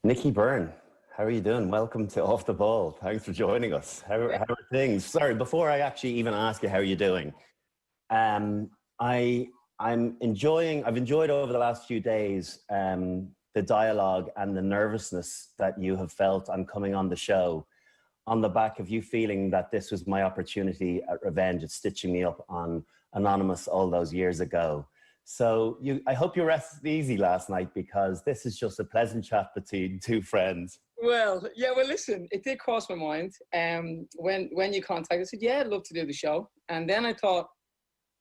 Nicky Byrne, how are you doing? Welcome to Off the Ball. Thanks for joining us. How are things? Sorry, before I actually even ask you how you're doing, um, I've enjoyed over the last few days the dialogue and the nervousness that you have felt on coming on the show on the back of you feeling that this was my opportunity at revenge at stitching me up on Anonymous all those years ago. So I hope you rested easy last night because this is just a pleasant chat between two friends. Well, yeah, well, listen, it did cross my mind. When you contacted, I said, yeah, I'd love to do the show. And then I thought,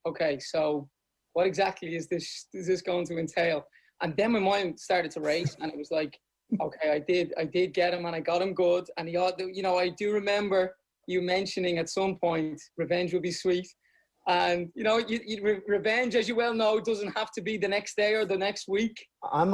okay, so what exactly is this going to entail? And then my mind started to race and it was like, okay, I did get him and I got him good. And I do remember you mentioning at some point, revenge will be sweet. And, revenge, as you well know, doesn't have to be the next day or the next week. I'm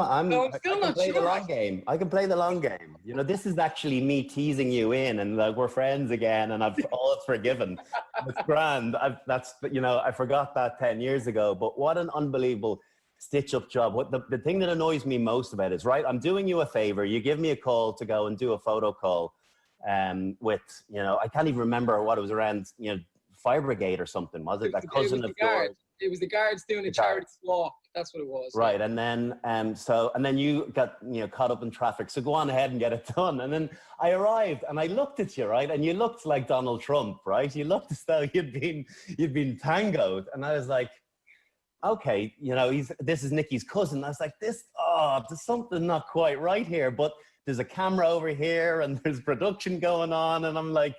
still not sure. The long game. I can play the long game. This is actually me teasing you in and like we're friends again and I've all forgiven. It's grand. I forgot that 10 years ago, but what an unbelievable stitch-up job. What the thing that annoys me most about it is, right, I'm doing you a favor. You give me a call to go and do a photo call with, I can't even remember what it was around, Fire Brigade or something, was it? That cousin of yours. It was the guards doing a charity walk. That's what it was. Right, and then you got caught up in traffic. So go on ahead and get it done. And then I arrived and I looked at you, right, and you looked like Donald Trump, right? You looked as though you'd been tangoed, and I was like, okay, this is Nicky's cousin. I was like, there's something not quite right here, but there's a camera over here and there's production going on, and I'm like,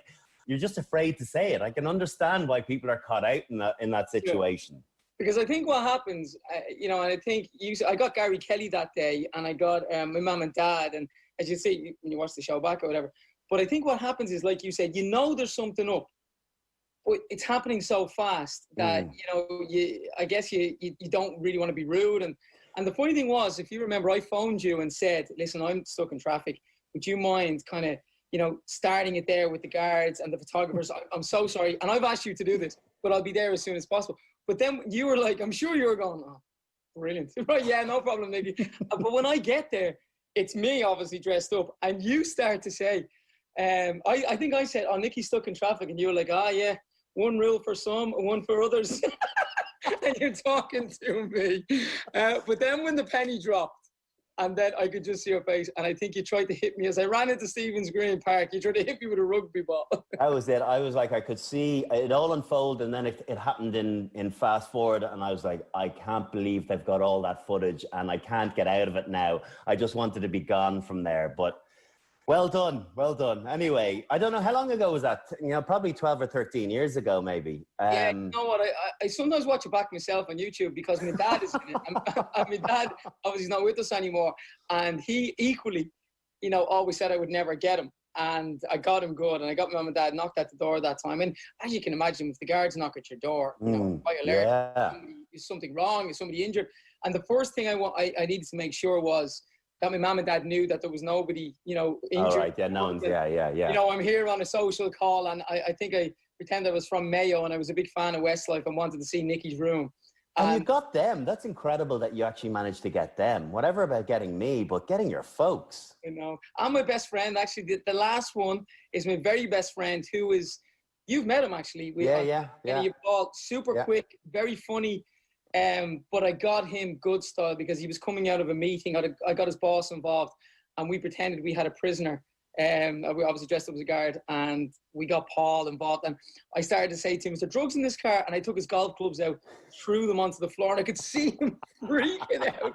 you're just afraid to say it. I can understand why people are caught out in that situation. Yeah. Because I think what happens, and I think I got Gary Kelly that day, and I got my mum and dad, and as you say, when you watch the show back or whatever. But I think what happens is, like you said, there's something up, but it's happening so fast that I guess you don't really want to be rude. And the funny thing was, if you remember, I phoned you and said, listen, I'm stuck in traffic. Would you mind kind of starting it there with the guards and the photographers? I'm so sorry. And I've asked you to do this, but I'll be there as soon as possible. But then you were like, I'm sure you were going, oh, brilliant. Right, yeah, no problem, Nicky. But when I get there, it's me obviously dressed up. And you start to say, I think I said, oh, Nicky's stuck in traffic. And you were like, yeah, one rule for some and one for others. And you're talking to me. But then when the penny dropped, and then I could just see your face, and I think you tried to hit me as I ran into Stephen's Green Park. You tried to hit me with a rugby ball. That was it. I was like, I could see it all unfold, and then it happened in fast forward, and I was like, I can't believe they've got all that footage, and I can't get out of it now. I just wanted to be gone from there, but well done, well done. Anyway, I don't know, how long ago was that? Probably 12 or 13 years ago, maybe. Yeah, you know what? I sometimes watch it back myself on YouTube because my dad is in it. And my dad obviously is not with us anymore. And he equally, always said I would never get him. And I got him good. And I got my mum and dad knocked at the door that time. And as you can imagine, if the guards knock at your door, quite alert, is something wrong? Is somebody injured? And the first thing I needed to make sure was that my mum and dad knew that there was nobody, injured. All right, yeah, no one's, yeah. I'm here on a social call, and I think I pretended I was from Mayo, and I was a big fan of Westlife and wanted to see Nicky's room. And you got them. That's incredible that you actually managed to get them. Whatever about getting me, but getting your folks. I'm my best friend, actually. The last one is my very best friend, who is, you've met him, actually. Yeah. You've called super quick, very funny. But I got him good style because he was coming out of a meeting. I got his boss involved, and we pretended we had a prisoner. We obviously dressed up as a guard, and we got Paul involved. And I started to say to him, "Is there drugs in this car?" And I took his golf clubs out, threw them onto the floor, and I could see him freaking out.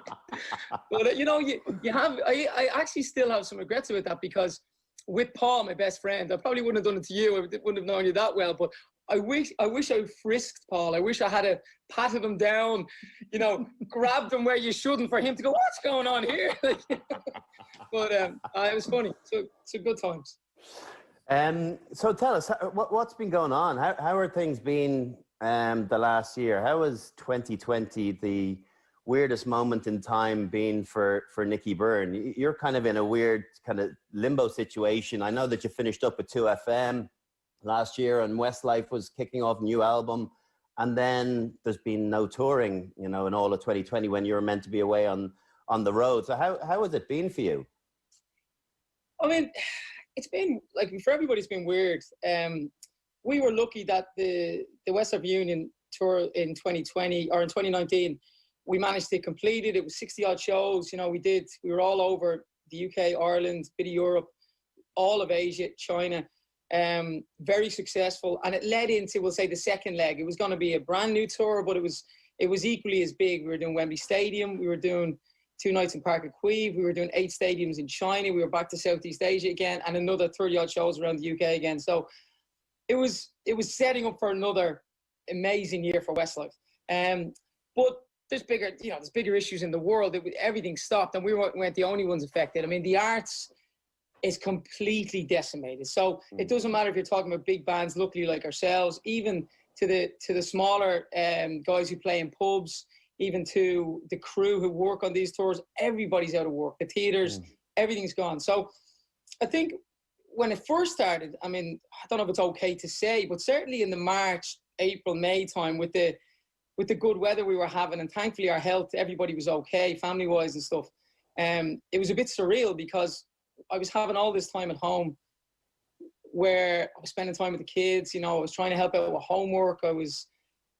But I actually still have some regrets about that, because with Paul, my best friend, I probably wouldn't have done it to you. I wouldn't have known you that well, but I wish I frisked Paul. I wish I had patted him down, grabbed him where you shouldn't, for him to go, what's going on here? But it was funny. So good times. So tell us, what's been going on? How are things been the last year? How was 2020 the weirdest moment in time been for Nicky Byrne? You're kind of in a weird kind of limbo situation. I know that you finished up with 2FM last year, and Westlife was kicking off a new album, and then there's been no touring, in all of 2020 when you were meant to be away on the road. So how has it been for you? I mean, it's been, like, for everybody, it's been weird. We were lucky that the Westlife Union tour in 2020 or in 2019, we managed to complete it. It was 60 odd shows. You know, we were all over the UK, Ireland, bit of Europe, all of Asia, China. Very successful. And it led into, we'll say, the second leg. It was going to be a brand new tour, but it was equally as big. We were doing Wembley Stadium. We were doing 2 nights in Park Aqueve. We were doing 8 stadiums in China. We were back to Southeast Asia again, and another 30 odd shows around the UK again. So it was setting up for another amazing year for Westlife. But there's bigger issues in the world. Everything stopped, and we weren't the only ones affected. I mean, the arts is completely decimated. So it doesn't matter if you're talking about big bands, luckily like ourselves, even to the smaller guys who play in pubs, even to the crew who work on these tours. Everybody's out of work. The theatres, everything's gone. So I think when it first started, I mean, I don't know if it's okay to say, but certainly in the March, April, May time with the good weather we were having, and thankfully our health, everybody was okay, family-wise and stuff. It was a bit surreal because I was having all this time at home where I was spending time with the kids. You know, I was trying to help out with homework. I was,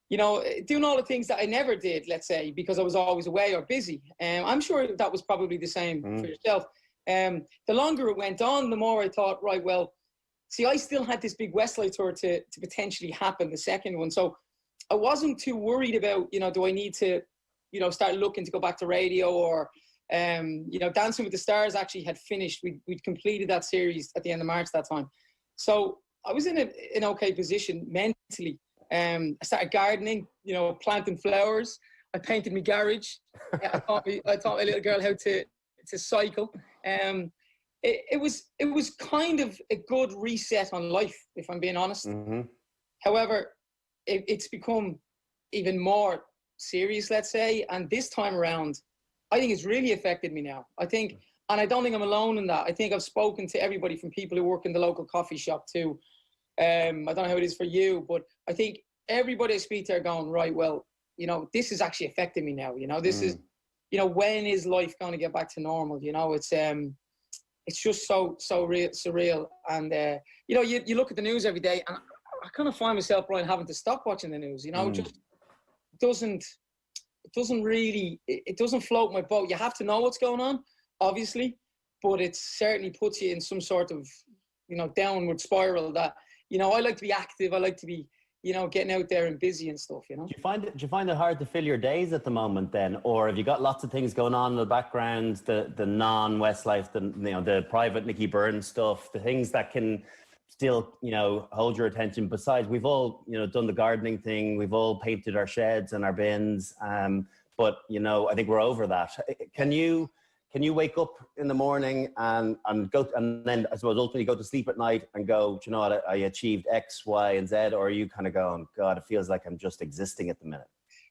you know, doing all the things that I never did, let's say, because I was always away or busy. I'm sure that was probably the same for yourself. The longer it went on, the more I thought, right, well, see, I still had this big Westlife tour to potentially happen, the second one. So I wasn't too worried about, you know, do I need to, you know, start looking to go back to radio or, you know, Dancing with the Stars actually had finished. We'd completed that series at the end of March that time. So I was in an okay position mentally. I started gardening, you know, planting flowers. I painted my garage. I taught my little girl how to cycle. It was kind of a good reset on life, if I'm being honest. However, it's become even more serious, let's say. And this time around, I think it's really affected me now. I think, and I don't think I'm alone in that. I think I've spoken to everybody from people who work in the local coffee shop too. I don't know how it is for you, but I think everybody I speak to are going, right, well, you know, this is actually affecting me now. You know, this is, you know, when is life going to get back to normal? You know, it's just so surreal. And, you know, you look at the news every day, and I kind of find myself, Brian, having to stop watching the news. You know, it just doesn't float my boat. You have to know what's going on, obviously, but it certainly puts you in some sort of, you know, downward spiral that, you know, I like to be active. I like to be, you know, getting out there and busy and stuff, you know. Do you find it hard to fill your days at the moment then? Or have you got lots of things going on in the background, the non-Westlife, the private Nicky Byrne stuff, the things that can still, you know, hold your attention? Besides, we've all, you know, done the gardening thing. We've all painted our sheds and our bins. But, you know, I think we're over that. Can you wake up in the morning and go, and then I suppose ultimately go to sleep at night and go, do you know what, I achieved X, Y, and Z? Or are you kind of going, God, it feels like I'm just existing at the minute?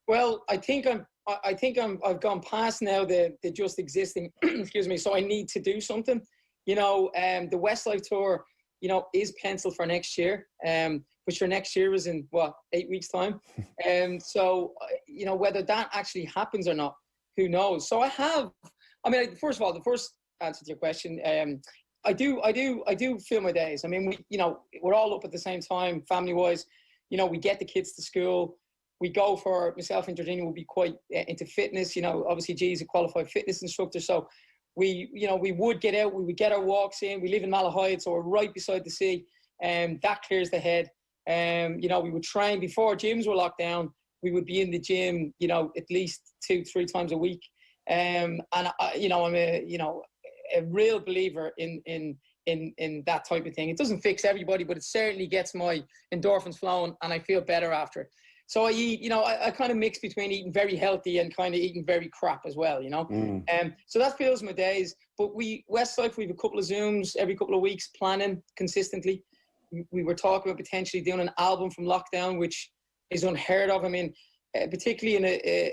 Well, I think I've gone past now the just existing, excuse me. So I need to do something. You know, the Westlife tour, you know, is penciled for next year, which for next year is in, 8 weeks' time. So, you know, whether that actually happens or not, who knows? So first of all, the first answer to your question, I do fill my days. I mean, we're all up at the same time, family-wise. You know, we get the kids to school. We go for, myself and Georgina will be quite into fitness. You know, obviously, G's a qualified fitness instructor. So we would get out, we would get our walks in. We live in Malahide, so we're right beside the sea. That clears the head. You know, we would train before gyms were locked down. We would be in the gym, you know, at least 2-3 times a week. And I'm a real believer in that type of thing. It doesn't fix everybody, but it certainly gets my endorphins flowing, and I feel better after. So I eat, you know, I kind of mix between eating very healthy and kind of eating very crap as well, you know. So that fills my days. But Westlife, we have a couple of Zooms every couple of weeks, planning consistently. We were talking about potentially doing an album from lockdown, which is unheard of. I mean, particularly in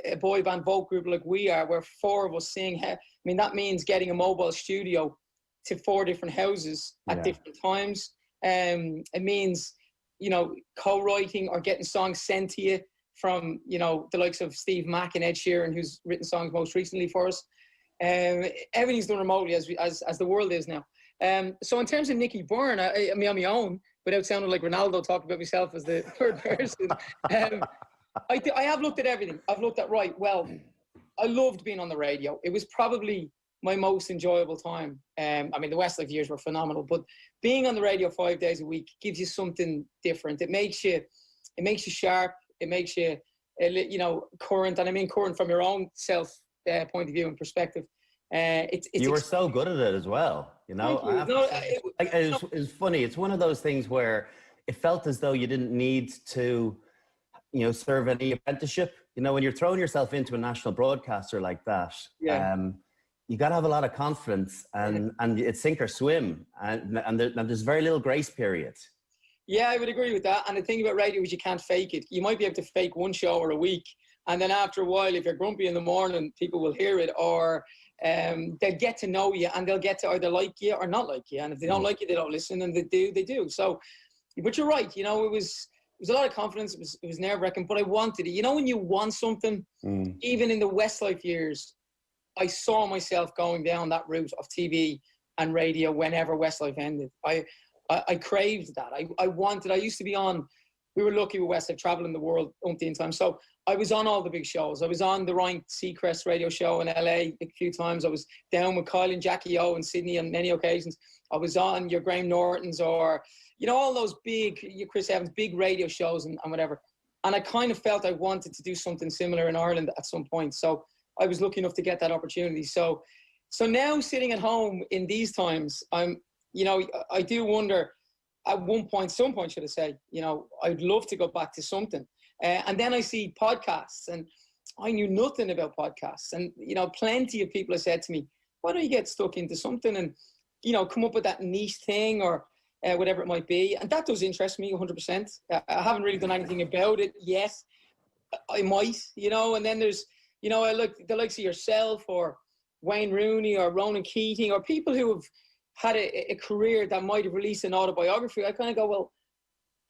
a boy band folk group like we are, where 4 of us sing. I mean, that means getting a mobile studio to 4 different houses at different times. It means, you know, co-writing or getting songs sent to you from, you know, the likes of Steve Mack and Ed Sheeran, who's written songs most recently for us. Everything's done remotely as the world is now. So in terms of Nicky Byrne, I mean, on my own, without sounding like Ronaldo talking about myself as the third person, I have looked at everything. I've looked at, right, well, I loved being on the radio. It was probably my most enjoyable time. I mean, the Westlife years were phenomenal, but being on the radio 5 days a week gives you something different. It makes you sharp. It makes you, current. And I mean current from your own self point of view and perspective. You were so good at it as well. You know, it's funny. It's one of those things where it felt as though you didn't need to, serve any apprenticeship. You know, when you're throwing yourself into a national broadcaster like that, you got to have a lot of confidence, and it's sink or swim, and there's very little grace period. Yeah, I would agree with that. And the thing about radio is you can't fake it. You might be able to fake one show or a week, and then after a while, if you're grumpy in the morning, people will hear it, or they'll get to know you, and they'll get to either like you or not like you. And if they don't like you, they don't listen, and they do. So, but you're right. You know, it was a lot of confidence. It was nerve-wracking, but I wanted it. You know, when you want something, even in the Westlife years, I saw myself going down that route of TV and radio whenever Westlife ended. I craved that. I used to be on, we were lucky with Westlife, traveling the world umpteen times. So I was on all the big shows. I was on the Ryan Seacrest radio show in LA a few times. I was down with Kyle and Jackie O in Sydney on many occasions. I was on your Graham Norton's, or, all those big, Chris Evans, big radio shows and whatever. And I kind of felt I wanted to do something similar in Ireland at some point. So I was lucky enough to get that opportunity. So now sitting at home in these times, I do wonder some point should I say, I'd love to go back to something. And then I see podcasts, and I knew nothing about podcasts. And, plenty of people have said to me, why don't you get stuck into something and, come up with that niche thing or whatever it might be. And that does interest me 100%. I haven't really done anything about it yet. I might, and then there's, I look the likes of yourself or Wayne Rooney or Ronan Keating or people who have had a career that might have released an autobiography. I kind of go, well,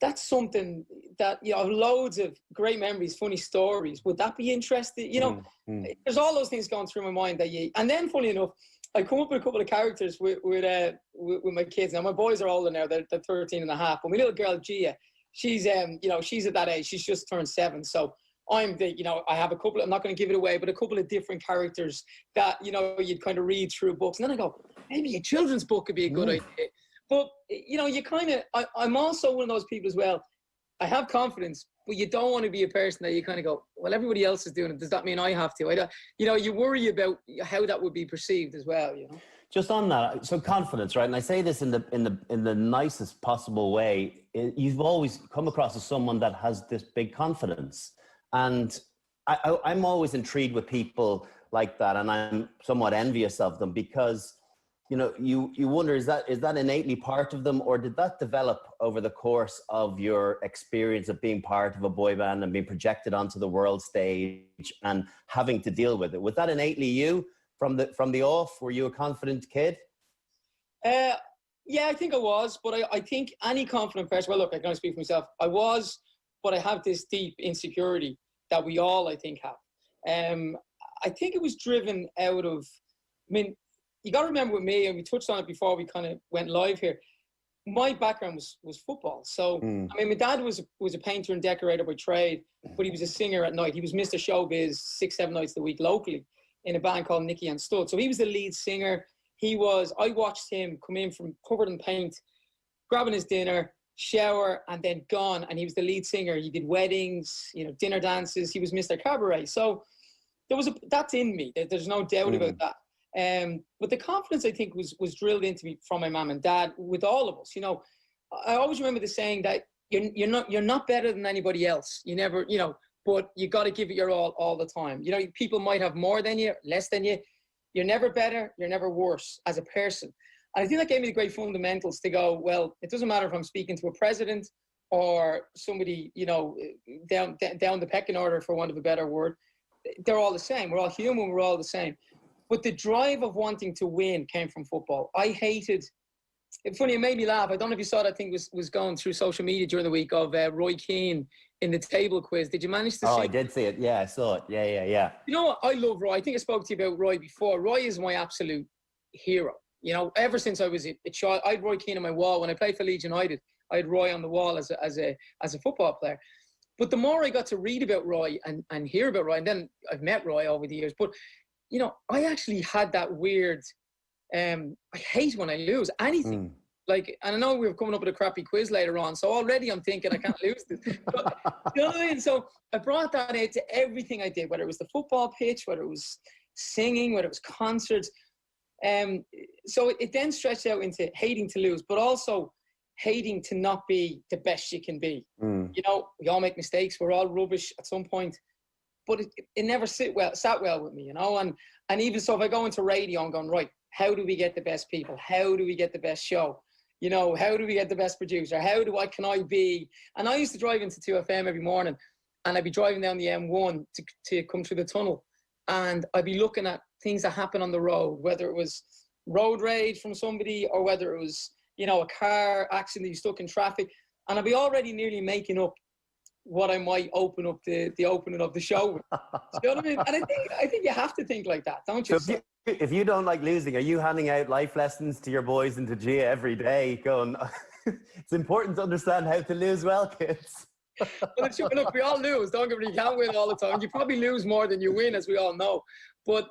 that's something that, loads of great memories, funny stories. Would that be interesting? There's all those things going through my mind and then funny enough, I come up with a couple of characters with my kids. Now my boys are older now, they're 13 and a half. But my little girl, Gia, she's she's at that age. She's just turned 7. So I'm I have a couple, I'm not going to give it away, but a couple of different characters that, you'd kind of read through books. And then I go, maybe a children's book could be a good idea. But, you kind of, I'm also one of those people as well. I have confidence, but you don't want to be a person that you kind of go, well, everybody else is doing it. Does that mean I have to? You worry about how that would be perceived as well, Just on that, so confidence, right? And I say this in the nicest possible way. You've always come across as someone that has this big confidence. And I'm always intrigued with people like that, and I'm somewhat envious of them because, you wonder, is that innately part of them, or did that develop over the course of your experience of being part of a boy band and being projected onto the world stage and having to deal with it? Was that innately you from the off? Were you a confident kid? Yeah, I think I was, but I think any confident person, well, look, I can only speak for myself. I was, but I have this deep insecurity that we all, I think, have. I think it was driven out of, you got to remember with me, and we touched on it before we kind of went live here, my background was football. So, my dad was a painter and decorator by trade, but he was a singer at night. He was Mr. Showbiz 6-7 nights a week locally in a band called Nicky and Stud. So he was the lead singer. I watched him come in from covered in paint, grabbing his dinner, shower, and then gone. And he was the lead singer. He did weddings, dinner dances. He was Mr. Cabaret. So that's in me. There's no doubt about that. But the confidence, I think, was drilled into me from my mom and dad with all of us. I always remember the saying that you're not better than anybody else. You never, but you got to give it your all the time. People might have more than you, less than you. You're never better. You're never worse as a person. And I think that gave me the great fundamentals to go, well, it doesn't matter if I'm speaking to a president or somebody, down the pecking order, for want of a better word. They're all the same. We're all human. We're all the same. But the drive of wanting to win came from football. I hated, funny, it made me laugh. I don't know if you saw that thing was going through social media during the week of Roy Keane in the table quiz. Did you manage to see? Oh, I did see it. Yeah, I saw it. Yeah. You know what? I love Roy. I think I spoke to you about Roy before. Roy is my absolute hero. You know, ever since I was a child, I had Roy Keane on my wall. When I played for Leeds United, I had Roy on the wall as a football player. But the more I got to read about Roy and hear about Roy, and then I've met Roy over the years. But, you know, I actually had that weird, I hate when I lose anything. Like, and I know we're coming up with a crappy quiz later on, so already I'm thinking I can't lose this. But, you know what I mean? So I brought that into everything I did, whether it was the football pitch, whether it was singing, whether it was concerts. So it then stretched out into hating to lose, but also hating to not be the best you can be. You know, we all make mistakes. We're all rubbish at some point, but it never sat well with me, you know. And even so, if I go into radio, I'm going, right, how do we get the best people? How do we get the best show? You know, how do we get the best producer? Can I be? And I used to drive into 2FM every morning, and I'd be driving down the M1 to come through the tunnel, and I'd be looking at things that happen on the road, whether it was road rage from somebody or whether it was, you know, a car accident that you stuck in traffic. And I'd be already nearly making up what I might open up the opening of the show with. You know what I mean? And I think you have to think like that, don't you? So if you don't like losing, are you handing out life lessons to your boys into Gia every day going, it's important to understand how to lose well, kids? Well, look, we all lose. Don't get me, you can't win all the time. You probably lose more than you win, as we all know. But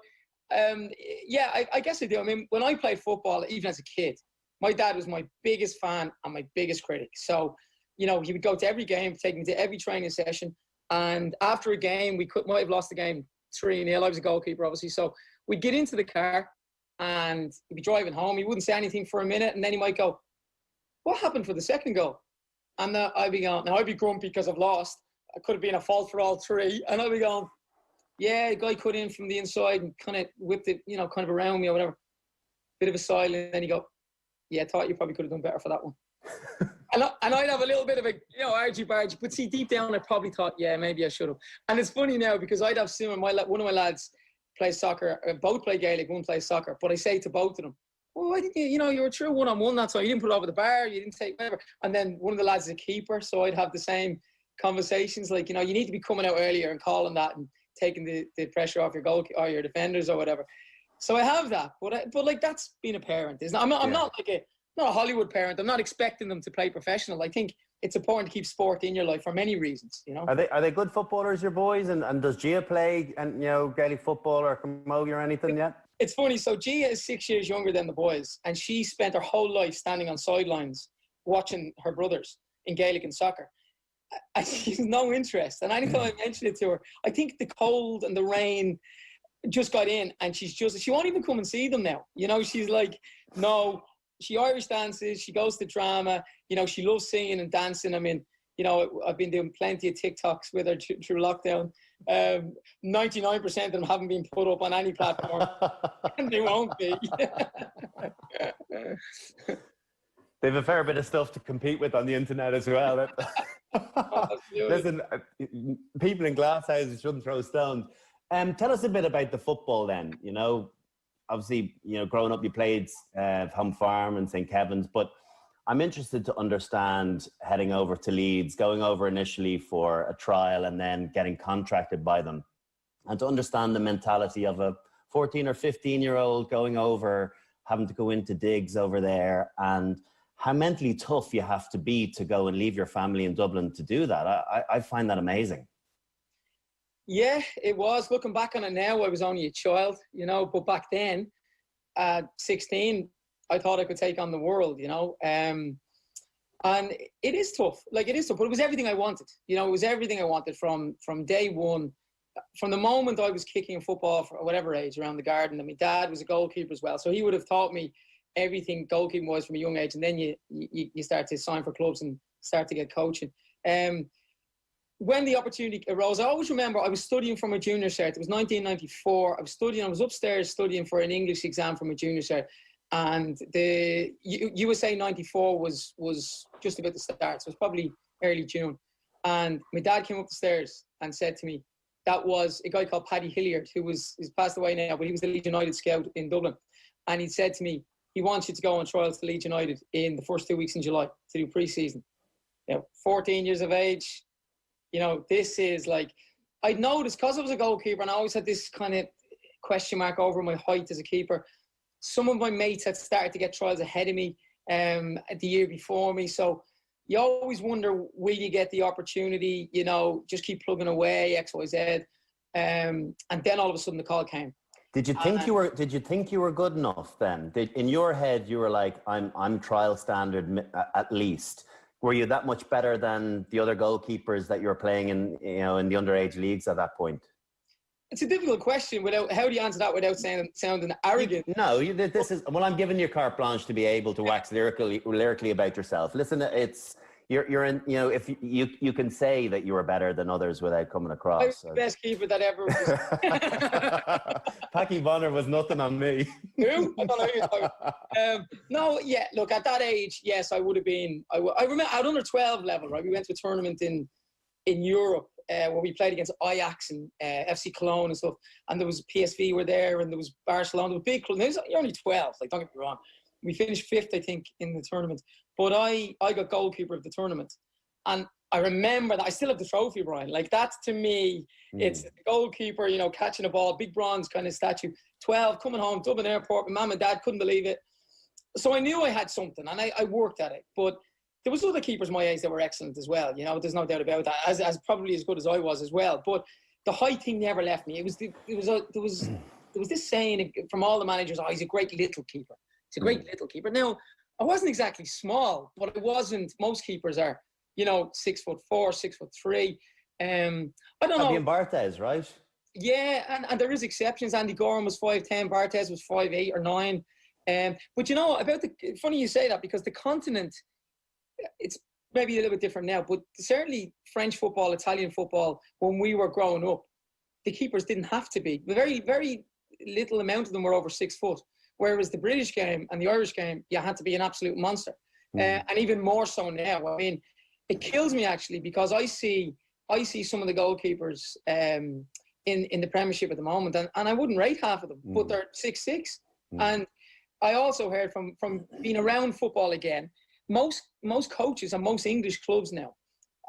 yeah, I guess I do. I mean, when I played football, even as a kid, my dad was my biggest fan and my biggest critic. So, you know, he would go to every game, take me to every training session. And after a game, we might have lost the game 3-0. I was a goalkeeper, obviously. So we'd get into the car and he'd be driving home. He wouldn't say anything for a minute. And then he might go, what happened for the second goal? And I'd be going, now I'd be grumpy because I've lost. It could have been a fault for all three. And I'd be going, yeah, the guy cut in from the inside and kind of whipped it, you know, kind of around me or whatever. Bit of a silence. And then he go, yeah, I thought you probably could have done better for that one. and I'd have a little bit of a, you know, argy-bargy. But see, deep down, I probably thought, yeah, maybe I should have. And it's funny now because I'd have Simon, one of my lads plays soccer. Both play Gaelic, one plays soccer. But I say to both of them, well, why didn't you, you know, you were true one-on-one that time. You didn't put it over the bar. You didn't take whatever. And then one of the lads is a keeper. So I'd have the same conversations. Like, you know, you need to be coming out earlier and calling that and taking the pressure off your goal or your defenders or whatever. So I have that, but like that's being a parent, isn't it? I'm not a Hollywood parent. I'm not expecting them to play professional. I think it's important to keep sport in your life for many reasons. You know. Are they good footballers, your boys? And does Gia play and you know Gaelic football or camogie or anything yet? It's funny. So Gia is 6 years younger than the boys, and she spent her whole life standing on sidelines watching her brothers in Gaelic and soccer. And she's no interest. And anytime I mention it to her, I think the cold and the rain just got in, and she won't even come and see them now. You know, she's like, no, she Irish dances, she goes to drama, you know, she loves singing and dancing. I mean, you know, I've been doing plenty of TikToks with her through lockdown. 99% of them haven't been put up on any platform, and they won't be. They've a fair bit of stuff to compete with on the internet as well. Listen, people in glass houses shouldn't throw stones. Tell us a bit about the football then. You know, obviously, you know, growing up you played Home Farm and St. Kevin's, but I'm interested to understand heading over to Leeds, going over initially for a trial and then getting contracted by them, and to understand the mentality of a 14 or 15-year-old going over, having to go into digs over there, and how mentally tough you have to be to go and leave your family in Dublin to do that. I find that amazing. Yeah, it was. Looking back on it now, I was only a child, you know, but back then, at 16, I thought I could take on the world, you know. And it is tough. Like, it is tough, but it was everything I wanted. You know, it was everything I wanted from day one. From the moment I was kicking football for whatever age around the garden, and my dad was a goalkeeper as well. So he would have taught me everything goalkeeping was from a young age. And then you start to sign for clubs and start to get coaching. When the opportunity arose, I always remember I was studying for my junior cert. It was 1994. I was upstairs studying for an English exam for my junior cert. And the USA 94 was just about to start. So it was probably early June. And my dad came up the stairs and said to me, that was a guy called Paddy Hilliard, who's passed away now, but he was the Leeds United scout in Dublin. And he said to me, he wants you to go on trials to Leeds United in the first 2 weeks in July to do pre-season. You know, 14 years of age, this is like, I'd noticed, because I was a goalkeeper and I always had this kind of question mark over my height as a keeper. Some of my mates had started to get trials ahead of me the year before me. So you always wonder, will you get the opportunity, just keep plugging away, X, Y, Z. And then all of a sudden the call came. Did you think you were good enough then? In your head, you were like, I'm trial standard at least. Were you that much better than the other goalkeepers that you were playing in the underage leagues at that point? It's a difficult question. How do you answer that without sounding arrogant? This is, well, I'm giving you carte blanche to be able to wax lyrically about yourself. Listen, you're in, if you can say that you were better than others without coming across. I was the best keeper that ever was. Packy Bonner was nothing on me. Who? I don't know who you're talking. No, yeah, look, at that age, yes, I would have been. I remember at under 12 level, right? We went to a tournament in Europe where we played against Ajax and FC Cologne and stuff. And there was PSV were there, and there was Barcelona. There was big clubs. You're only 12, like, don't get me wrong. We finished 5th, I think, in the tournament. But I got goalkeeper of the tournament. And I remember that. I still have the trophy, Brian. Like, that's, to me, it's the goalkeeper, catching a ball, big bronze kind of statue. 12, coming home, Dublin Airport. My mum and dad couldn't believe it. So I knew I had something, and I worked at it. But there was other keepers my age that were excellent as well. There's no doubt about that. As probably as good as I was as well. But the height thing never left me. There was this saying from all the managers, he's a great little keeper. He's a great little keeper. Now, I wasn't exactly small, but I wasn't. Most keepers are, 6'4", 6'3". I don't know. Fabian Barthez, right? Yeah, and there is exceptions. Andy Gorham was 5'10", Barthez was 5'8" or 9. But funny you say that, because the continent, it's maybe a little bit different now, but certainly French football, Italian football, when we were growing up, the keepers didn't have to be. Very, very little amount of them were over 6 foot. Whereas the British game and the Irish game, you had to be an absolute monster. And even more so now. I mean, it kills me actually, because I see some of the goalkeepers in the Premiership at the moment, and I wouldn't rate half of them, but they're 6'6". And I also heard from being around football again, most coaches and most English clubs now,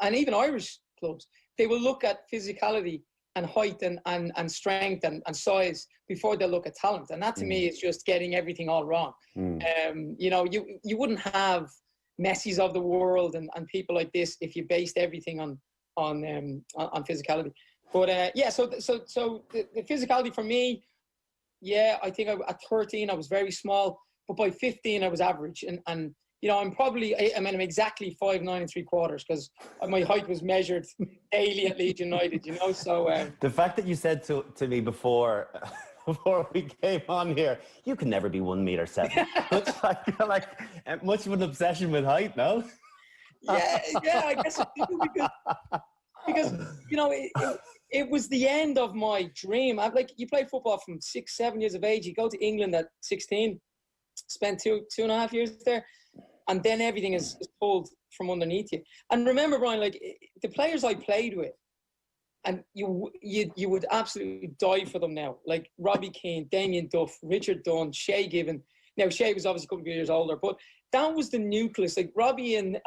and even Irish clubs, they will look at physicality and height and strength and size before they look at talent. And that to me is just getting everything all wrong. You wouldn't have Messis of the world and people like this if you based everything on physicality. But so the physicality for me, I think at 13 I was very small, but by 15 I was average. And I'm exactly 5'9" and 3/4, because my height was measured daily at Leeds United, so... The fact that you said to me before we came on here, you can never be 1.7 meters. like much of an obsession with height, no? Yeah, I guess I do, because it was the end of my dream. You play football from 6, 7 years of age, you go to England at 16, spend 2.5 years there, and then everything is pulled from underneath you. And remember, Brian, the players I played with, and you would absolutely die for them now. Like Robbie Keane, Damien Duff, Richard Dunn, Shay Given. Now Shay was obviously a couple of years older, but that was the nucleus. Like Robbie and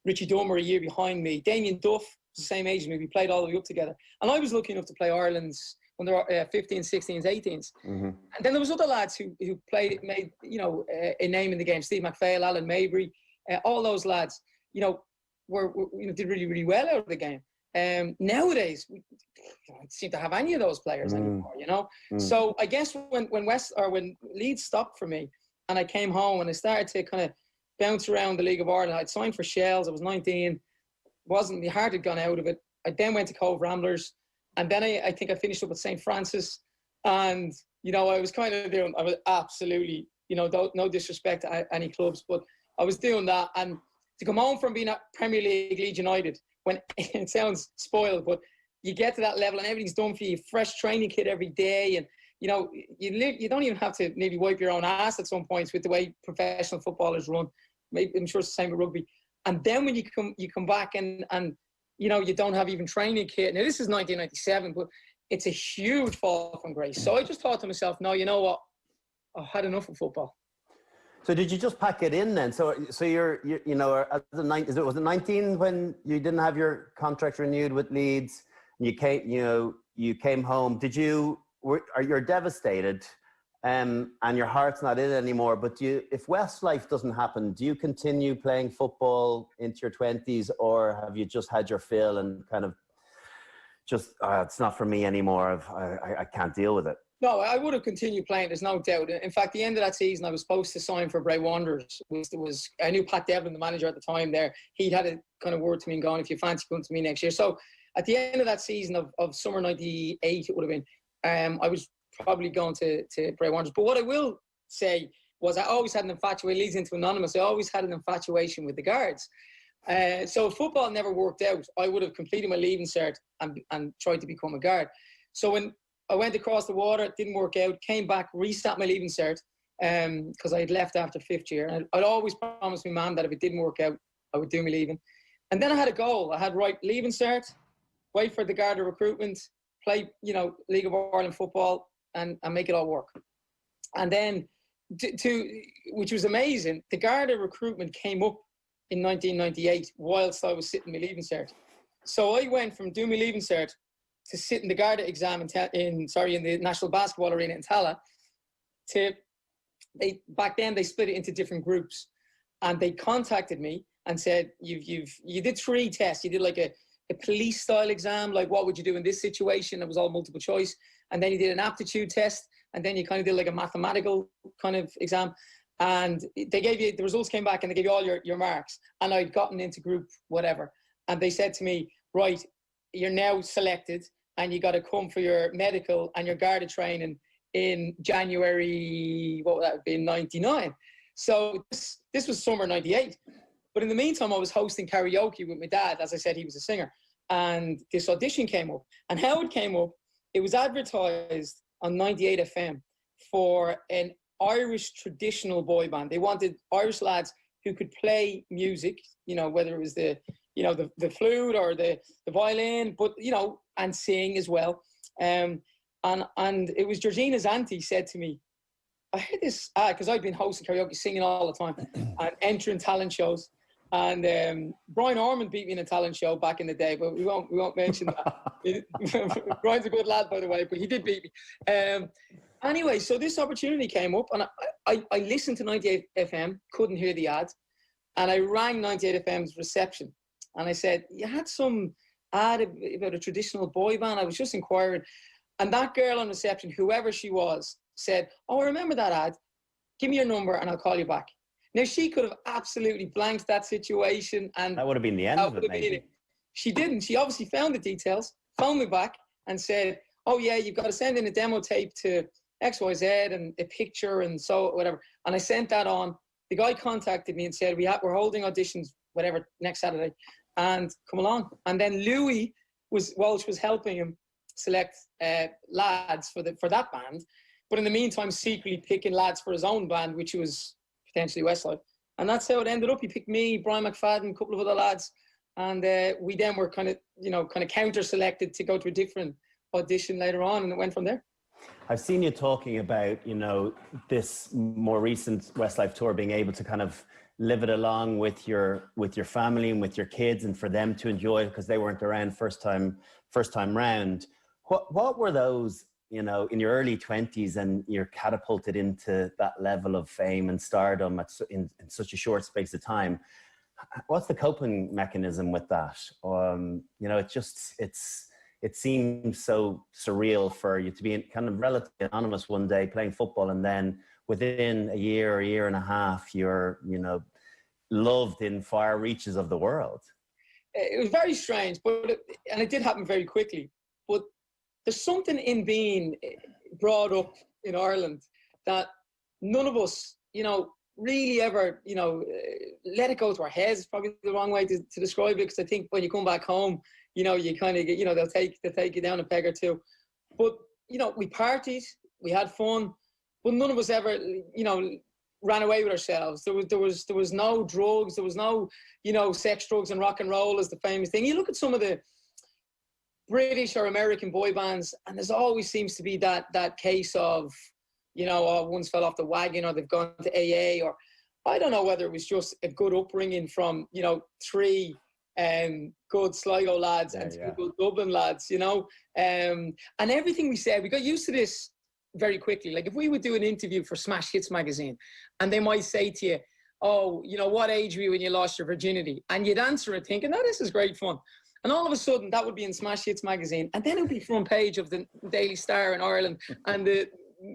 Richie Dunn were a year behind me. Damien Duff was the same age as me. We played all the way up together. And I was lucky enough to play Ireland's when they were 15s, 16s, 18s. And then there was other lads who made a name in the game. Steve McPhail, Alan Mabry, all those lads, were did really, really well out of the game. Nowadays, we don't seem to have any of those players anymore, So I guess when Leeds stopped for me and I came home and I started to kind of bounce around the League of Ireland, I'd signed for Shells, I was 19, my heart had gone out of it. I then went to Cove Ramblers, and then I think I finished up at St. Francis, and I was kind of doing, I was absolutely, no disrespect to any clubs, but I was doing that, and to come home from being at Premier League, Leeds United, when it sounds spoiled, but you get to that level and everything's done for you, fresh training kit every day, and you don't even have to maybe wipe your own ass at some points with the way professional footballers run. Maybe, I'm sure it's the same with rugby. And then when you come back and you don't have even training kit. Now this is 1997, but it's a huge fall from grace. So I just thought to myself, no, you know what? I've had enough of football. So did you just pack it in then? So you're you know, as a was it 19 when you didn't have your contract renewed with Leeds? And you came home. You're devastated, and your heart's not in it anymore. But if Westlife doesn't happen, do you continue playing football into your 20s, or have you just had your fill and kind of just it's not for me anymore? I can't deal with it. No, I would have continued playing. There's no doubt. In fact, the end of that season, I was supposed to sign for Bray Wanderers. I knew Pat Devlin, the manager at the time there. He'd had a kind of word to me and gone, if you fancy coming to me next year. So at the end of that season of summer 98, it would have been, I was probably going to Bray Wanderers. But what I will say was I always had an infatuation, leads into anonymous, I always had an infatuation with the Guards. So if football never worked out, I would have completed my leaving cert and tried to become a Guard. So when I went across the water, it didn't work out, came back, resat my leaving cert because I had left after 5th year. And I'd always promised my mum that if it didn't work out, I would do my leaving. And then I had a goal. I had leaving cert, wait for the Garda recruitment, play, League of Ireland football and make it all work. And then, which was amazing, the Garda recruitment came up in 1998 whilst I was sitting my leaving cert. So I went from doing my leaving cert to sit in the Garda exam in the National Basketball Arena in Tala. Back then they split it into different groups, and they contacted me and said, you did 3 tests. You did like a police style exam, like what would you do in this situation? It was all multiple choice. And then you did an aptitude test, and then you kind of did like a mathematical kind of exam. And they gave you, the results came back and they gave you all your marks. And I'd gotten into group whatever. And they said to me, right, you're now selected and you got to come for your medical and your Garda training in January, what would that be, 99. So this was summer 98. But in the meantime, I was hosting karaoke with my dad. As I said, he was a singer. And this audition came up. And how it came up, it was advertised on 98 FM for an Irish traditional boy band. They wanted Irish lads who could play music, whether it was the flute or the violin, but, and sing as well. And it was Georgina's auntie said to me, I heard this ad, because I'd been hosting karaoke, singing all the time, and entering talent shows. And Brian Ormond beat me in a talent show back in the day, but we won't mention that. Brian's a good lad, by the way, but he did beat me. Anyway, so this opportunity came up, and I listened to 98 FM, couldn't hear the ads, and I rang 98 FM's reception, and I said, you had some ad about a traditional boy band. I was just inquiring. And that girl on reception, whoever she was, said, oh, I remember that ad. Give me your number and I'll call you back. Now, she could have absolutely blanked that situation. And that would have been the end of it, maybe. She didn't. She obviously found the details, phoned me back and said, oh, yeah, you've got to send in a demo tape to XYZ and a picture and so whatever. And I sent that on. The guy contacted me and said, we're holding auditions, whatever, next Saturday, and come along. And then Louis Walsh was helping him select lads for that band. But in the meantime, secretly picking lads for his own band, which was potentially Westlife. And that's how it ended up. He picked me, Brian McFadden, a couple of other lads. And we then were kind of counter-selected to go to a different audition later on. And it went from there. I've seen you talking about, this more recent Westlife tour, being able to kind of live it along with your family and with your kids, and for them to enjoy it because they weren't around first time round. What were those, in your early 20s, and you're catapulted into that level of fame and stardom in such a short space of time? What's the coping mechanism with that? It seems so surreal for you to be kind of relatively anonymous one day playing football, and then within a year and a half, you're, loved in far reaches of the world. It was very strange, and it did happen very quickly. But there's something in being brought up in Ireland that none of us, really ever, let it go to our heads. It's probably the wrong way to describe it, because I think when you come back home, you kind of get, they'll take you down a peg or two. But, we partied, we had fun, but none of us ever, ran away with ourselves. There was no drugs, there was no, sex, drugs and rock and roll is the famous thing. You look at some of the British or American boy bands, and there's always seems to be that case of, you know, or one's fell off the wagon, or they've gone to AA, or I don't know whether it was just a good upbringing from, you know, 3 good Sligo lads and 2 good Dublin lads, you know. And everything we said, we got used to this very quickly. Like if we would do an interview for Smash Hits magazine and they might say to you, oh, you know, what age were you when you lost your virginity? And you'd answer it thinking, oh, this is great fun. And all of a sudden that would be in Smash Hits magazine. And then it would be front page of the Daily Star in Ireland and the,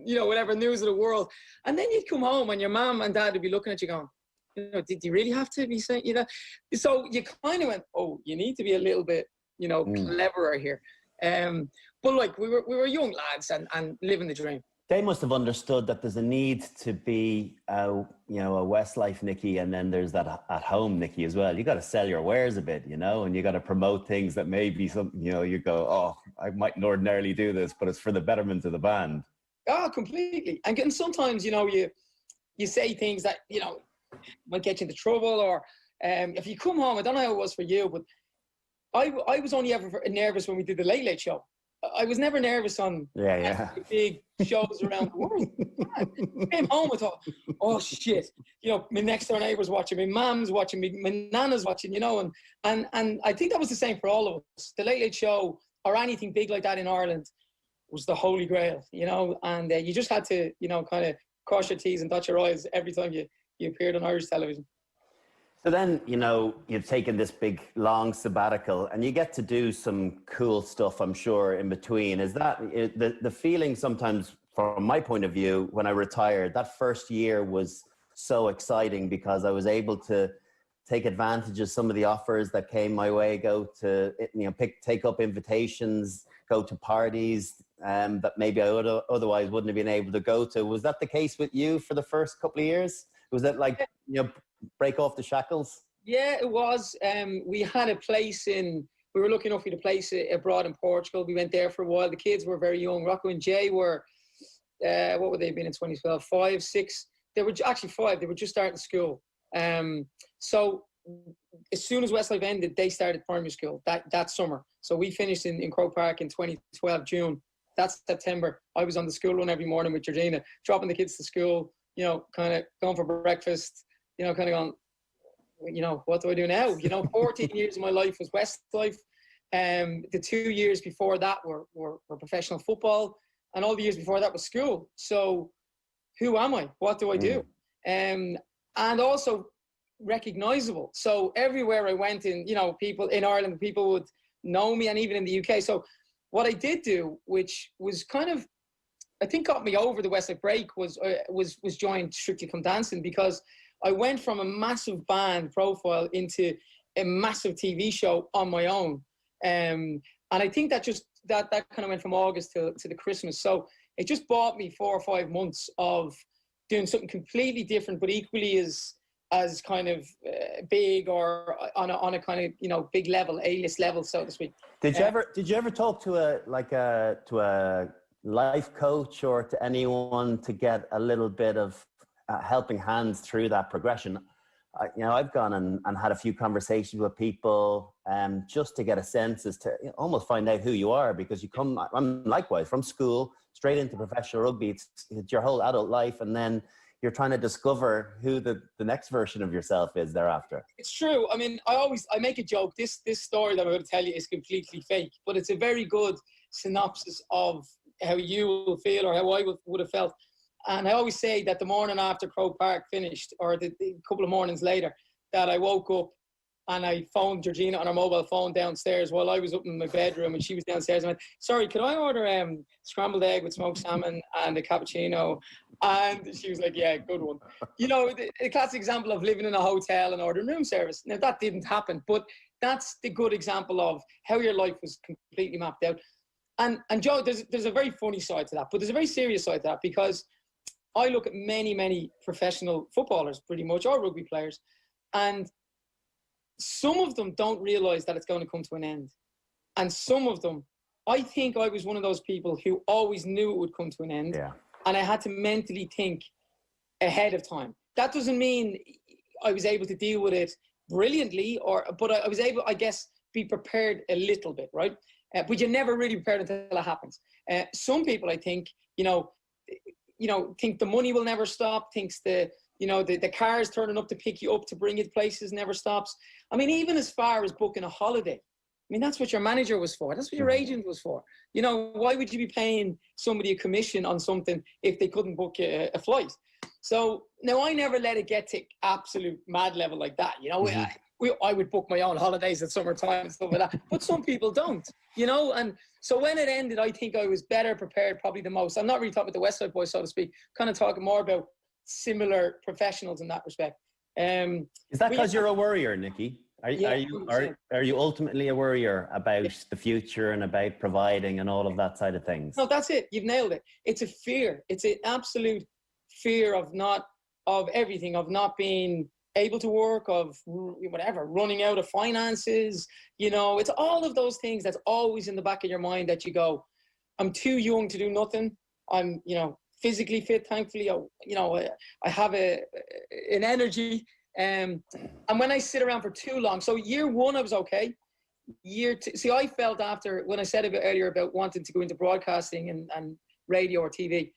you know, whatever news of the world. And then you'd come home and your mom and dad would be looking at you going, you know, did you really have to be saying, you know? So you kind of went, oh, you need to be a little bit, you know, cleverer here. But like we were young lads and living the dream. They must have understood that there's a need to be, you know, a Westlife Nicky, and then there's that at home Nicky as well. You got to sell your wares a bit, you know, and you got to promote things that maybe something, you know, you go, oh, I mightn't ordinarily do this, but it's for the betterment of the band. Oh, completely. And sometimes, you know, you say things that, you know, might get you into trouble, or if you come home, I don't know how it was for you, but I was only ever nervous when we did the Late Late Show. I was never nervous on big shows around the world. I came home, I thought, oh shit, you know, my next door neighbour's watching, my mum's watching, my nana's watching, you know, and I think that was the same for all of us. The Late Late Show or anything big like that in Ireland was the holy grail, you know, and you just had to, you know, kind of cross your T's and dot your I's every time you appeared on Irish television. So then, you know, you've taken this big, long sabbatical and you get to do some cool stuff, I'm sure, in between. Is that the feeling sometimes, from my point of view, when I retired, that first year was so exciting because I was able to take advantage of some of the offers that came my way, go to, you know, take up invitations, go to parties that maybe I would otherwise wouldn't have been able to go to. Was that the case with you for the first couple of years? Was that like, you know, break off the shackles? Yeah, it was. We had a place we were lucky enough to get a place abroad in Portugal. We went there for a while. The kids were very young. Rocco and Jay were, what would they have been in 2012? 5, 6. They were actually 5. They were just starting school. So as soon as Westlife ended, they started primary school that summer. So we finished in Croke Park in 2012, June. That's September. I was on the school run every morning with Georgina, dropping the kids to school, you know, kind of going for breakfast, you know, kind of going, you know, what do I do now? You know, 14 years of my life was Westlife. The 2 years before that were professional football, and all the years before that was school. So who am I? What do I do? And also recognizable. So everywhere I went in, you know, people in Ireland, people would know me, and even in the UK. So what I did do, which was kind of, I think got me over the Westlife break, was join Strictly Come Dancing, because I went from a massive band profile into a massive TV show on my own. And I think that kind of went from August to the Christmas. So it just bought me 4 or 5 months of doing something completely different, but equally as kind of big, or on a kind of, you know, big level, A-list level, so to speak. Did you ever talk to a life coach or to anyone to get a little bit of helping hands through that progression? You know, I've gone and had a few conversations with people just to get a sense as to, you know, almost find out who you are, because you come, I'm likewise, from school straight into professional rugby. It's your whole adult life, and then you're trying to discover who the next version of yourself is thereafter. It's true. I mean, I make a joke. This story that I'm going to tell you is completely fake, but it's a very good synopsis of how you will feel, or how I would have felt. And I always say that the morning after Croke Park finished, or the couple of mornings later, that I woke up and I phoned Georgina on her mobile phone downstairs while I was up in my bedroom and she was downstairs. I went, sorry, could I order scrambled egg with smoked salmon and a cappuccino? And she was like, yeah, good one. You know, the classic example of living in a hotel and ordering room service. Now, that didn't happen, but that's the good example of how your life was completely mapped out. And Joe, there's a very funny side to that, but there's a very serious side to that, because I look at many professional footballers, pretty much, or rugby players, and some of them don't realize that it's going to come to an end. And some of them, I think I was one of those people who always knew it would come to an end. Yeah. And I had to mentally think ahead of time. That doesn't mean I was able to deal with it brilliantly, but I was able, I guess, be prepared a little bit, right? But you're never really prepared until it happens. Some people, I think, you know, you know, think the money will never stop, thinks the cars turning up to pick you up to bring you to places never stops. I mean, even as far as booking a holiday. I mean, that's what your manager was for. That's what your agent was for. You know, why would you be paying somebody a commission on something if they couldn't book a flight? So now I never let it get to absolute mad level like that. You know, I would book my own holidays at summertime and stuff like that. But some people don't, you know. And so when it ended, I think I was better prepared probably the most. I'm not really talking about the West Side Boys, so to speak, kind of talking more about similar professionals in that respect. Is that because you're a worrier, Nicky? Are you ultimately a worrier about the future and about providing and all of that side of things? No, that's it. You've nailed it. It's a fear. It's an absolute fear of everything, of not being able to work, of whatever, running out of finances. You know, it's all of those things that's always in the back of your mind that you go, I'm too young to do nothing. I'm, you know, physically fit, thankfully. I have an energy. And when I sit around for too long, so year one I was okay. Year two, see, I felt after, when I said a bit earlier about wanting to go into broadcasting and radio or TV,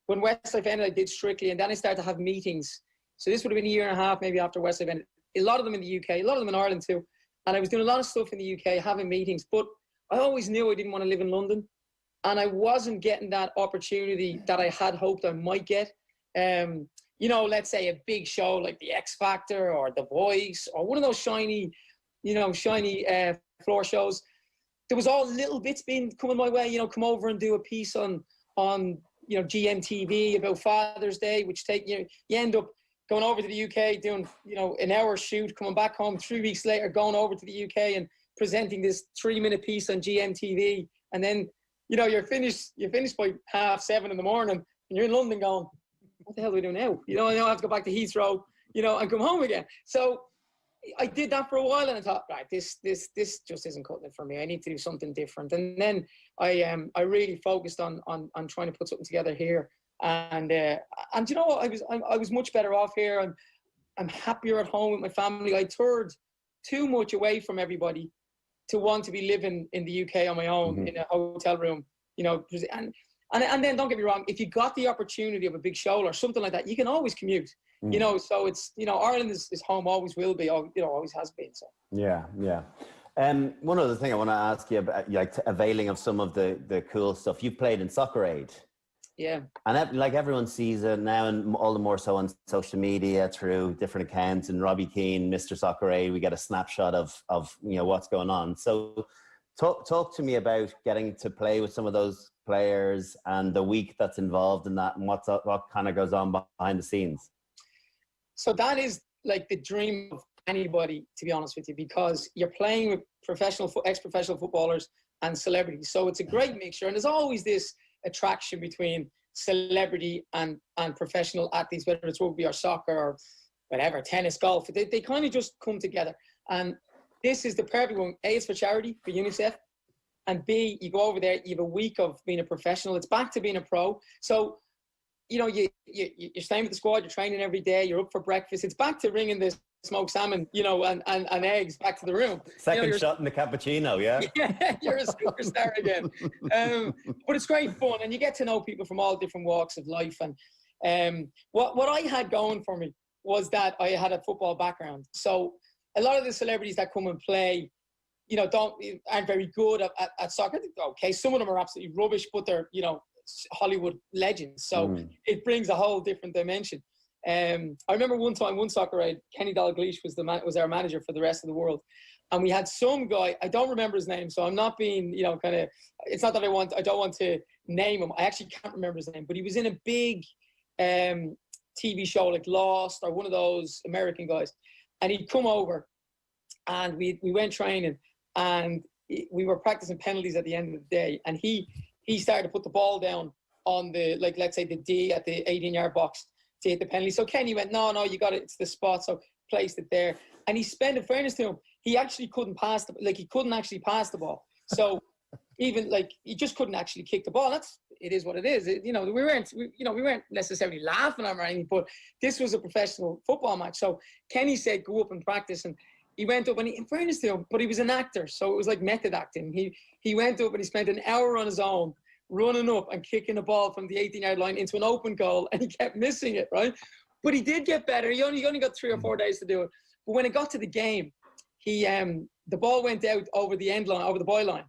when Westlife ended, I did Strictly, and then I started to have meetings. So this would have been a year and a half maybe after Westlife ended. A lot of them in the UK, a lot of them in Ireland too. And I was doing a lot of stuff in the UK, having meetings, but I always knew I didn't want to live in London. And I wasn't getting that opportunity that I had hoped I might get. You know, let's say a big show like the X Factor or The Voice or one of those shiny floor shows. There was all little bits coming my way, you know, come over and do a piece on GMTV about Father's Day, which you end up going over to the UK, doing, you know, an hour shoot, coming back home 3 weeks later, going over to the UK and presenting this 3-minute piece on GMTV. And then, you know, you're finished by 7:30 in the morning and you're in London going, what the hell do we do now? You know, I have to go back to Heathrow, you know, and come home again. So I did that for a while and I thought, right, this just isn't cutting it for me. I need to do something different. And then I really focused on trying to put something together here. And you know what, I was much better off here. I'm happier at home with my family. I toured too much away from everybody to want to be living in the UK on my own in a hotel room, you know, and then don't get me wrong, if you got the opportunity of a big show or something like that, you can always commute, you know, so it's, you know, Ireland is home, always will be, you know, always has been. So. Yeah. One other thing I want to ask you about, like, availing of some of the cool stuff. You've played in Soccer Aid. Yeah. And like everyone sees it now, and all the more so on social media through different accounts, and Robbie Keane, Mr. Soccer Aid, we get a snapshot of you know, what's going on. So talk to me about getting to play with some of those players and the week that's involved in that, and what kind of goes on behind the scenes. So that is like the dream of anybody, to be honest with you, because you're playing with ex-professional footballers and celebrities. So it's a great mixture, and there's always this attraction between celebrity and professional athletes, whether it's rugby or soccer or whatever, tennis, golf. They kind of just come together. And this is the perfect one. A, it's for charity, for UNICEF. And B, you go over there, you have a week of being a professional. It's back to being a pro. So, you know, you're staying with the squad, you're training every day, you're up for breakfast. It's back to ringing the smoked salmon, you know, and eggs back to the room. Second shot in the cappuccino, yeah? Yeah, you're a superstar again. But it's great fun, and you get to know people from all different walks of life. And what I had going for me was that I had a football background. So a lot of the celebrities that come and play, you know, aren't very good at soccer. Okay, some of them are absolutely rubbish, but they're, you know, Hollywood legends. So it brings a whole different dimension. I remember one Soccer Aid, Kenny Dalglish was our manager for the rest of the world. And we had some guy, I don't remember his name, so I'm not being, you know, kind of, it's not that I don't want to name him. I actually can't remember his name, but he was in a big TV show like Lost or one of those American guys. And he'd come over and we went training, and we were practicing penalties at the end of the day. And he started to put the ball down on the, like, let's say the D at the 18-yard box to hit the penalty. So Kenny went, no, you got it. It's the spot. So placed it there. And he spent, in fairness to him, he actually couldn't pass he couldn't actually pass the ball. So even like, he just couldn't actually kick the ball. It is what it is. You know, we weren't necessarily laughing at him or anything, but this was a professional football match. So Kenny said, go up and practice. And he went up, and in fairness to him, but he was an actor. So it was like method acting. He went up and he spent an hour on his own running up and kicking the ball from the 18-yard line into an open goal, and he kept missing it, right? But he did get better. He only got 3 or 4 days to do it. But when it got to the game, he the ball went out over the end line, over the byline,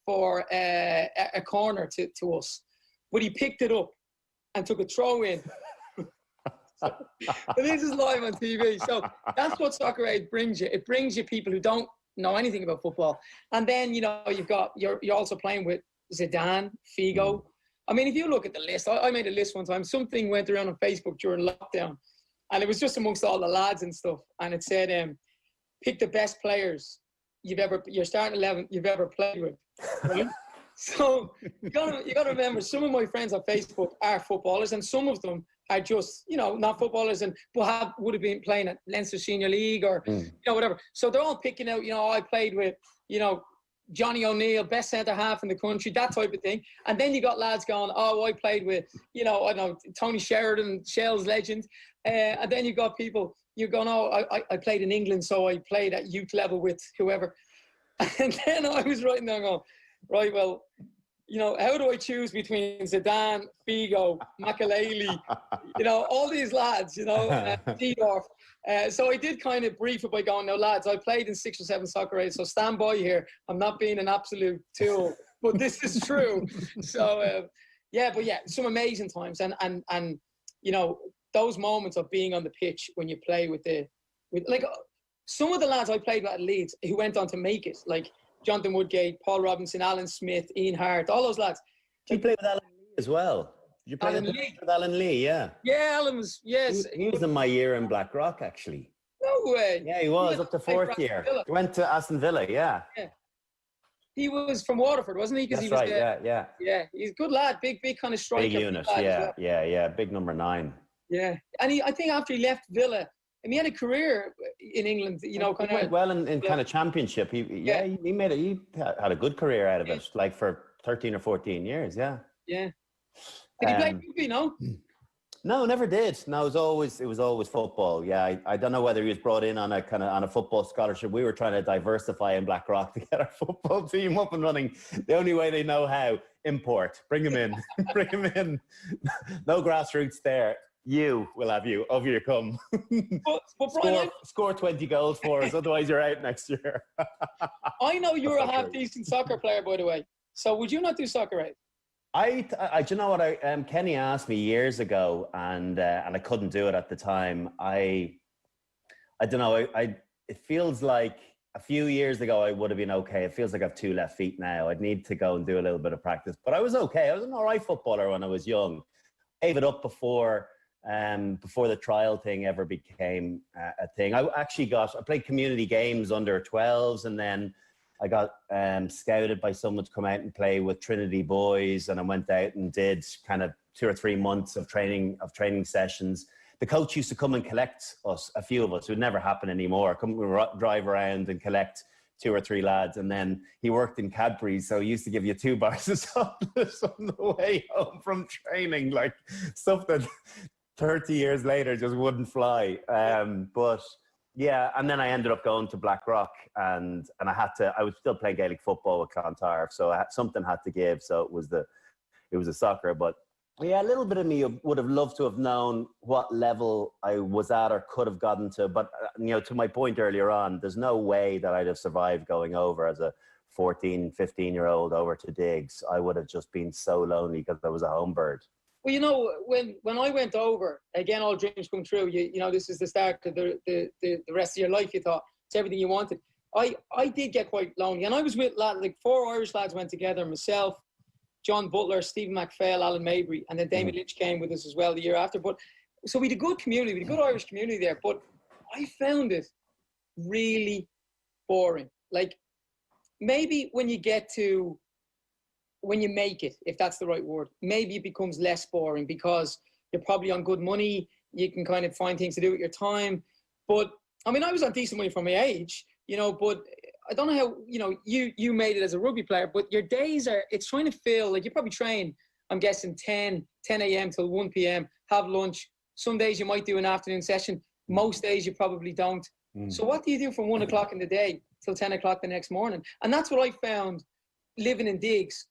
for a corner to us. But he picked it up and took a throw in. So, this is live on TV. So that's what Soccer Aid brings you. It brings you people who don't know anything about football. And then, you're also playing with Zidane, Figo. I mean, if you look at the list, I made a list one time. Something went around on Facebook during lockdown, and it was just amongst all the lads and stuff. And it said, pick the best players your starting 11 you've ever played with. Right? So you gotta remember, some of my friends on Facebook are footballers, and some of them are just, not footballers, but would have been playing at Leinster Senior League or whatever. So they're all picking out, I played with, Johnny O'Neill, best centre half in the country, that type of thing. And then you got lads going, I played with, I don't know, Tony Sheridan, Shell's legend. And then you got people, you're going, I played in England, so I played at youth level with whoever. And then I was writing down going, right, well, how do I choose between Zidane, Figo, Makelele, all these lads, Seedorf. So I did kind of brief it by going, now, lads, I played in 6 or 7 Soccer Aids, so stand by here. I'm not being an absolute tool, but this is true. So, some amazing times. And those moments of being on the pitch when you play with some of the lads I played with at Leeds who went on to make it, like Jonathan Woodgate, Paul Robinson, Alan Smith, Ian Hart, all those lads. Did you play with Alan Lee as well? Did you play with Alan Lee? Yeah. Yeah, Alan was, yes. He was in my year in Blackrock, actually. No way. Yeah, he was up to 4th year. He went to Aston Villa, yeah. He was from Waterford, wasn't he? That's right, yeah. Yeah, he's a good lad, big kind of striker. Big unit, yeah, big number 9. Yeah, and I think after he left Villa, he had a career in England, he went well in kind of Championship. He had a good career out of it, like for 13 or 14 years, yeah. Yeah. Did he play rugby, no? No, never did. No, it was always football. Yeah, I don't know whether he was brought in on a football scholarship. We were trying to diversify in Blackrock to get our football team up and running. The only way they know how, import. Bring him in. Bring him in. No grassroots there. You will have you. Over you come. But Brian, score 20 goals for us, otherwise you're out next year. I know you're a half-decent soccer player, by the way. So would you not do Soccer Aid? Do you know what? Kenny asked me years ago, and I couldn't do it at the time. I don't know. It feels like a few years ago I would have been okay. It feels like I have 2 left feet now. I'd need to go and do a little bit of practice, but I was okay. I was an all right footballer when I was young. Gave it up before the trial thing ever became a thing. I played community games under 12s, and then I got scouted by someone to come out and play with Trinity Boys, and I went out and did kind of 2 or 3 months of training sessions. The coach used to come and collect us, a few of us. It would never happen anymore. Come drive around and collect 2 or 3 lads, and then he worked in Cadbury's, so he used to give you 2 bars of chocolates on the way home from training, like stuff that 30 years later just wouldn't fly. But yeah, and then I ended up going to Blackrock, and I was still playing Gaelic football with Clontarf, so something had to give. So it was a soccer. But yeah, a little bit of me would have loved to have known what level I was at or could have gotten to. But to my point earlier on, there's no way that I'd have survived going over as a 14, 15-year-old over to Diggs. I would have just been so lonely because I was a home bird. Well, when I went over, again, all dreams come true. This is the start of the rest of your life. You thought it's everything you wanted. I did get quite lonely, and I was with like 4 Irish lads went together. Myself, John Butler, Stephen McPhail, Alan Mabry, and then Damien Lynch came with us as well the year after. But so we had a good community, we had a good Irish community there. But I found it really boring. Like maybe when you make it, if that's the right word, maybe it becomes less boring because you're probably on good money. You can kind of find things to do with your time. But I mean, I was on decent money for my age, but I don't know how, you made it as a rugby player, but your days it's trying to feel like you probably train, I'm guessing 10 a.m. till 1 p.m., have lunch. Some days you might do an afternoon session. Most days you probably don't. So what do you do from 1 o'clock in the day till 10 o'clock the next morning? And that's what I found living in Diggs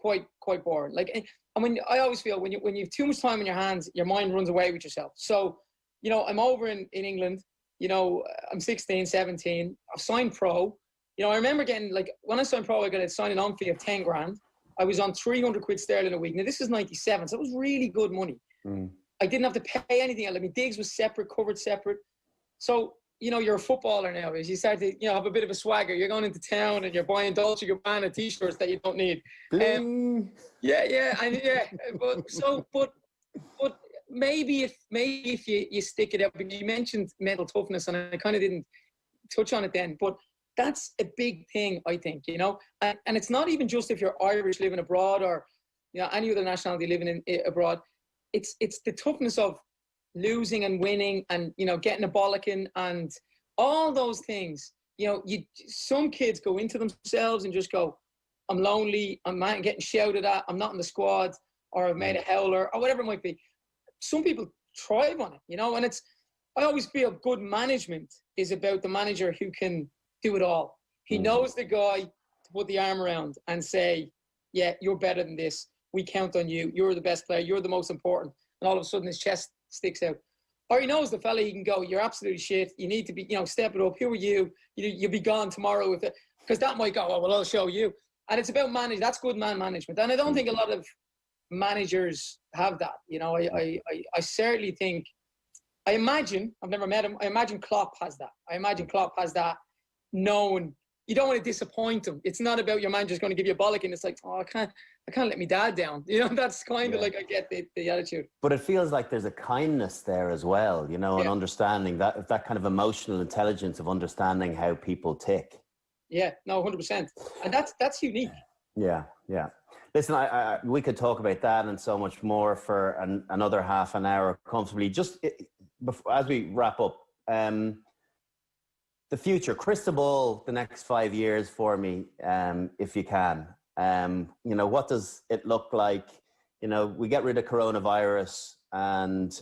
quite boring. Like, I mean, I always feel when you have too much time in your hands, your mind runs away with yourself. So, you know, I'm over in England. You know, I'm 16, 17. I've signed pro. You know, I remember getting, like, when I signed pro, I got a signing on fee of 10 grand. I was on 300 quid sterling a week. Now, this is 97, so it was really good money. I didn't have to pay anything else. I mean, digs was separate, covered separate. So, you know, you're a footballer now. As you start to, you know, have a bit of a swagger. You're going into town and you're buying Dolce & Gabbana t-shirts that you don't need. But maybe if you stick it out, because you mentioned mental toughness, and I kind of didn't touch on it then, but that's a big thing, I think, you know, and it's not even just if you're Irish living abroad or, you know, any other nationality living abroad. It's the toughness of losing and winning, and, you know, getting a bollocking and all those things. You know, some kids go into themselves and just go, I'm lonely, I'm getting shouted at, I'm not in the squad, or I've made a howler, or whatever it might be. Some people thrive on it, you know, and I always feel good management is about the manager who can do it all. He knows the guy to put the arm around and say, yeah, you're better than this. We count on you. You're the best player. You're the most important. And all of a sudden his chest sticks out. Or he knows the fella, he can go, you're absolutely shit. You need to be, you know, step it up. Who are you? You'll be gone tomorrow with it. Because that might go, oh, well, I'll show you. And it's about management. That's good man management. And I don't think a lot of managers have that. You know, I certainly think, I imagine, I've never met him, I imagine Klopp has that. I imagine Klopp has that, knowing you don't want to disappoint him. It's not about your manager's going to give you a bollock and it's like, oh, I can't let my dad down. You know, that's kind of like, I get the attitude. But it feels like there's a kindness there as well, you know, and understanding that kind of emotional intelligence of understanding how people tick. Yeah, no, 100%. And that's unique. Yeah. Listen, we could talk about that and so much more for another half an hour comfortably. Just as we wrap up, the future, crystal ball, the next 5 years for me, if you can. You know, what does it look like? You know, we get rid of coronavirus and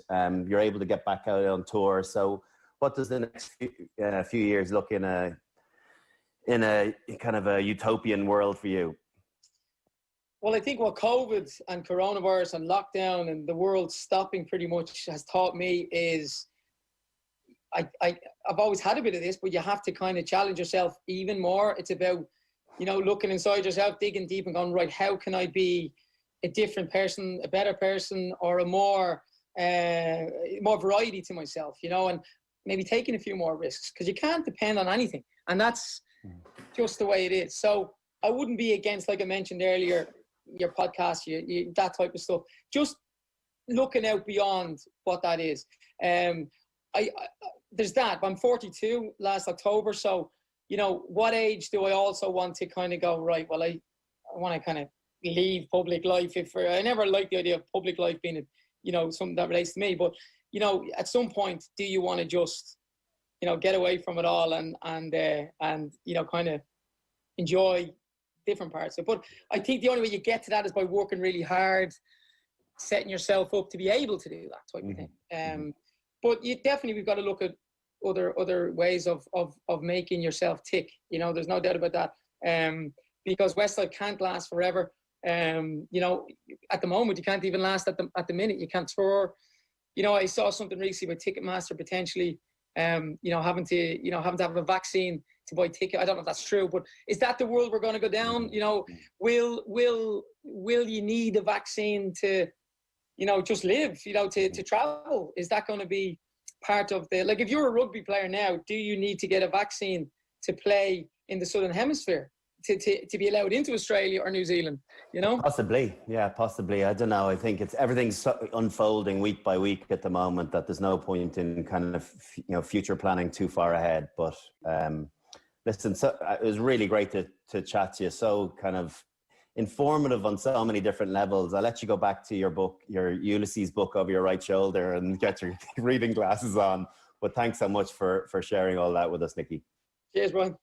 you're able to get back out on tour. So what does the next few years look in a kind of a utopian world for you? Well, I think what COVID and coronavirus and lockdown and the world stopping pretty much has taught me is I've always had a bit of this, but you have to kind of challenge yourself even more. It's about, you know, looking inside yourself, digging deep and going, right, how can I be a different person, a better person, or a more variety to myself, you know, and maybe taking a few more risks, because you can't depend on anything. And that's just the way it is. So I wouldn't be against, like I mentioned earlier, your podcast, that type of stuff. Just looking out beyond what that is. There's that. I'm 42 last October, so, you know, what age do I also want to kind of go, right, well, I want to kind of leave public life. I never liked the idea of public life being, you know, something that relates to me, but, you know, at some point, do you want to just, you know, get away from it all and you know, kind of enjoy different parts of it? But I think the only way you get to that is by working really hard, setting yourself up to be able to do that type of thing. But we've got to look at other ways of making yourself tick. You know, there's no doubt about that. Because Westside can't last forever. You know, at the moment, you can't even last at the minute. You can't tour. You know, I saw something recently about Ticketmaster potentially, you know, having to have a vaccine to buy ticket. I don't know if that's true, but is that the world we're going to go down? You know, will you need a vaccine to, you know, just live, you know, to travel? Is that going to be part of like, if you're a rugby player now, do you need to get a vaccine to play in the Southern Hemisphere to be allowed into Australia or New Zealand, you know? Possibly. Yeah, possibly. I don't know. I think everything's unfolding week by week at the moment, that there's no point in kind of, you know, future planning too far ahead. But listen, so it was really great to chat to you. So kind of informative on so many different levels. I'll let you go back to your book, your Ulysses book over your right shoulder, and get your reading glasses on. But thanks so much for sharing all that with us, Nicky. Cheers, Brian.